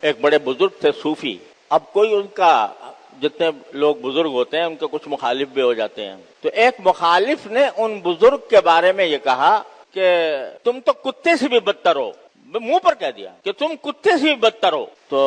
ایک بڑے بزرگ تھے صوفی. اب کوئی ان کا جتنے لوگ بزرگ ہوتے ہیں ان کے کچھ مخالف بھی ہو جاتے ہیں. تو ایک مخالف نے ان بزرگ کے بارے میں یہ کہا کہ تم تو کتے سے بھی بدتر ہو. منہ پر کہہ دیا کہ تم کتے سے بھی بدتر ہو. تو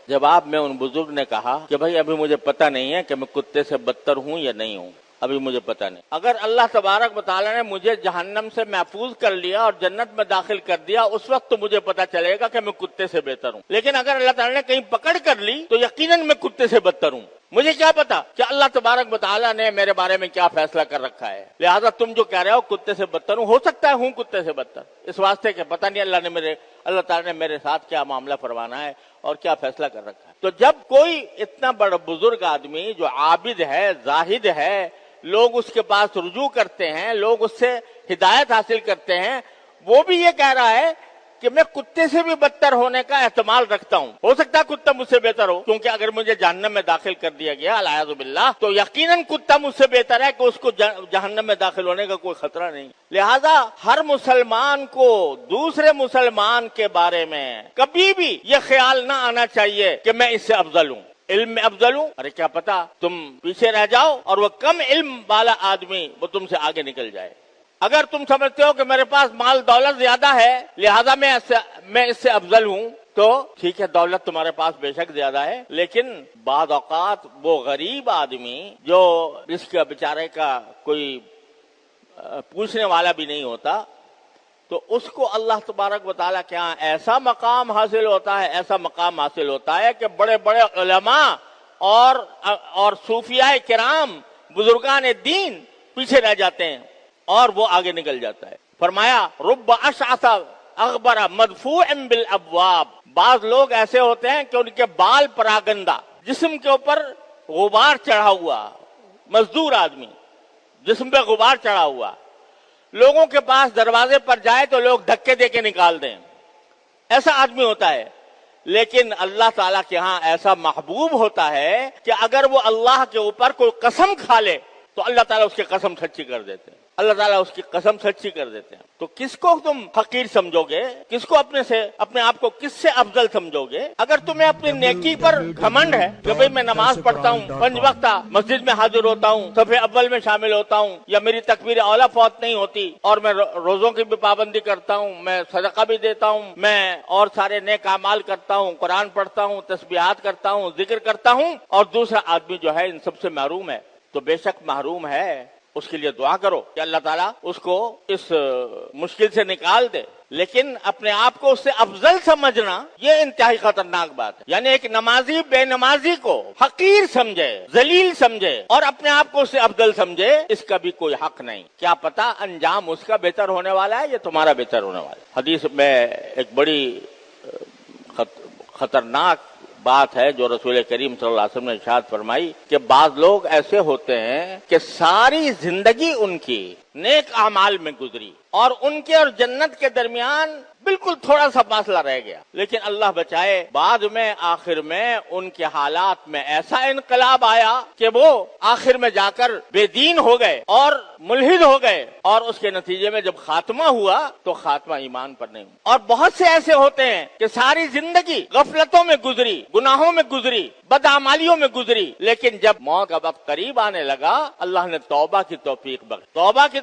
جواب میں ان بزرگ نے کہا کہ بھائی ابھی مجھے پتہ نہیں ہے کہ میں کتے سے بدتر ہوں یا نہیں ہوں. ابھی مجھے پتہ نہیں. اگر اللہ تبارک و تعالیٰ نے مجھے جہنم سے محفوظ کر لیا اور جنت میں داخل کر دیا اس وقت تو مجھے پتہ چلے گا کہ میں کتے سے بہتر ہوں. لیکن اگر اللہ تعالیٰ نے کہیں پکڑ کر لی تو یقیناً میں کتے سے بدتر ہوں. مجھے کیا پتا کہ اللہ تبارک و تعالیٰ نے میرے بارے میں کیا فیصلہ کر رکھا ہے. لہذا تم جو کہہ رہے ہو کتے سے بدتر ہوں، ہو سکتا ہے ہوں کتے سے بدتر، اس واسطے کہ پتہ نہیں اللہ تعالیٰ نے میرے ساتھ کیا معاملہ فرمانا ہے اور کیا فیصلہ کر رکھا ہے. تو جب کوئی اتنا بڑا بزرگ آدمی جو عابد ہے، زاہد ہے، لوگ اس کے پاس رجوع کرتے ہیں، لوگ اس سے ہدایت حاصل کرتے ہیں، وہ بھی یہ کہہ رہا ہے کہ میں کتے سے بھی بدتر ہونے کا احتمال رکھتا ہوں. ہو سکتا ہے کتا مجھ سے بہتر ہو، کیونکہ اگر مجھے جہنم میں داخل کر دیا گیا العیاذ باللہ تو یقیناً کتا مجھ سے بہتر ہے کہ اس کو جہنم میں داخل ہونے کا کوئی خطرہ نہیں. لہذا ہر مسلمان کو دوسرے مسلمان کے بارے میں کبھی بھی یہ خیال نہ آنا چاہیے کہ میں اس سے افضل ہوں، علم میں افضل ہوں. ارے کیا پتا تم پیچھے رہ جاؤ اور وہ کم علم والا آدمی وہ تم سے آگے نکل جائے. اگر تم سمجھتے ہو کہ میرے پاس مال دولت زیادہ ہے لہذا میں اس سے افضل ہوں تو ٹھیک ہے، دولت تمہارے پاس بے شک زیادہ ہے، لیکن بعض اوقات وہ غریب آدمی جو جس کا بیچارے کا کوئی پوچھنے والا بھی نہیں ہوتا تو اس کو اللہ تبارک و تعالیٰ کے ہاں ایسا مقام حاصل ہوتا ہے کہ بڑے بڑے علماء اور صوفیاء کرام بزرگان دین پیچھے رہ جاتے ہیں اور وہ آگے نکل جاتا ہے. فرمایا رب اشعث اغبر مدفوع بالابواب. بعض لوگ ایسے ہوتے ہیں کہ ان کے بال پراگندہ، جسم کے اوپر غبار چڑھا ہوا، مزدور آدمی جسم پہ غبار چڑھا ہوا، لوگوں کے پاس دروازے پر جائے تو لوگ دھکے دے کے نکال دیں، ایسا آدمی ہوتا ہے. لیکن اللہ تعالیٰ کے ہاں ایسا محبوب ہوتا ہے کہ اگر وہ اللہ کے اوپر کوئی قسم کھا لے تو اللہ تعالیٰ اس کی قسم سچی کر دیتے ہیں. اللہ تعالیٰ اس کی قسم سچی کر دیتے ہیں. تو کس کو تم حقیر سمجھو گے؟ کس کو اپنے آپ کو کس سے افضل سمجھو گے؟ اگر تمہیں اپنی نیکی پر گھمنڈ ہے کہ بھئی میں نماز پڑھتا ہوں، 5 وقت مسجد میں حاضر ہوتا ہوں، صف اول میں شامل ہوتا ہوں، یا میری تکبیر اولیٰ فوت نہیں ہوتی، اور میں روزوں کی بھی پابندی کرتا ہوں، میں صدقہ بھی دیتا ہوں، میں اور سارے نیک اعمال کرتا ہوں، قرآن پڑھتا ہوں، تسبیحات کرتا ہوں، ذکر کرتا ہوں، اور دوسرا آدمی جو ہے ان سب سے محروم ہے، تو بے شک محروم ہے. اس کے لیے دعا کرو کہ اللہ تعالیٰ اس کو اس مشکل سے نکال دے. لیکن اپنے آپ کو اس سے افضل سمجھنا یہ انتہائی خطرناک بات ہے. یعنی ایک نمازی بے نمازی کو حقیر سمجھے، ذلیل سمجھے اور اپنے آپ کو اس سے افضل سمجھے، اس کا بھی کوئی حق نہیں. کیا پتا انجام اس کا بہتر ہونے والا ہے یا تمہارا بہتر ہونے والا ہے. حدیث میں ایک بڑی خطرناک بات ہے جو رسول کریم صلی اللہ علیہ وسلم نے ارشاد فرمائی کہ بعض لوگ ایسے ہوتے ہیں کہ ساری زندگی ان کی نیک اعمال میں گزری اور ان کے اور جنت کے درمیان بالکل تھوڑا سا فاصلہ رہ گیا، لیکن اللہ بچائے بعد میں آخر میں ان کے حالات میں ایسا انقلاب آیا کہ وہ آخر میں جا کر بے دین ہو گئے اور ملحد ہو گئے، اور اس کے نتیجے میں جب خاتمہ ہوا تو خاتمہ ایمان پر نہیں ہوا. اور بہت سے ایسے ہوتے ہیں کہ ساری زندگی غفلتوں میں گزری، گناہوں میں گزری، بدعمالیوں میں گزری، لیکن جب موت کا وقت قریب آنے لگا اللہ نے توبہ کی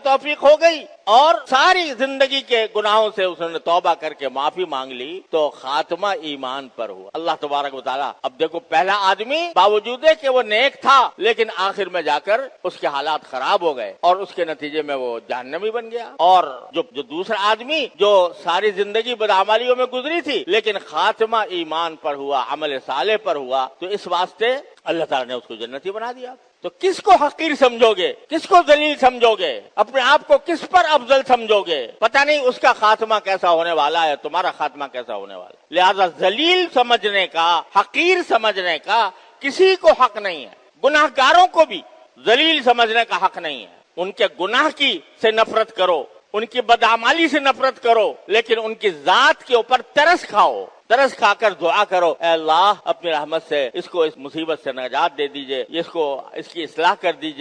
توفیق ہو گئی اور ساری زندگی کے گناہوں سے اس نے توبہ کر کے معافی مانگ لی تو خاتمہ ایمان پر ہوا. اللہ تبارک و تعالیٰ اب دیکھو پہلا آدمی باوجود کہ وہ نیک تھا لیکن آخر میں جا کر اس کے حالات خراب ہو گئے اور اس کے نتیجے میں وہ جہنمی بن گیا. اور جو دوسرا آدمی جو ساری زندگی بدعمالیوں میں گزری تھی لیکن خاتمہ ایمان پر ہوا، عمل صالح پر ہوا، تو اس واسطے اللہ تعالیٰ نے اس کو جنتی بنا دیا. تو کس کو حقیر سمجھو گے؟ کس کو ذلیل سمجھو گے؟ اپنے آپ کو کس پر افضل سمجھو گے؟ پتہ نہیں اس کا خاتمہ کیسا ہونے والا ہے، تمہارا خاتمہ کیسا ہونے والا ہے. لہذا ذلیل سمجھنے کا، حقیر سمجھنے کا کسی کو حق نہیں ہے. گناہ گاروں کو بھی ذلیل سمجھنے کا حق نہیں ہے. ان کے گناہ کی سے نفرت کرو، ان کی بدعمالی سے نفرت کرو، لیکن ان کی ذات کے اوپر ترس کھاؤ، ترس کھا کر دعا کرو، اے اللہ اپنی رحمت سے اس کو اس مصیبت سے نجات دے دیجئے، اس کی اصلاح کر دیجئے.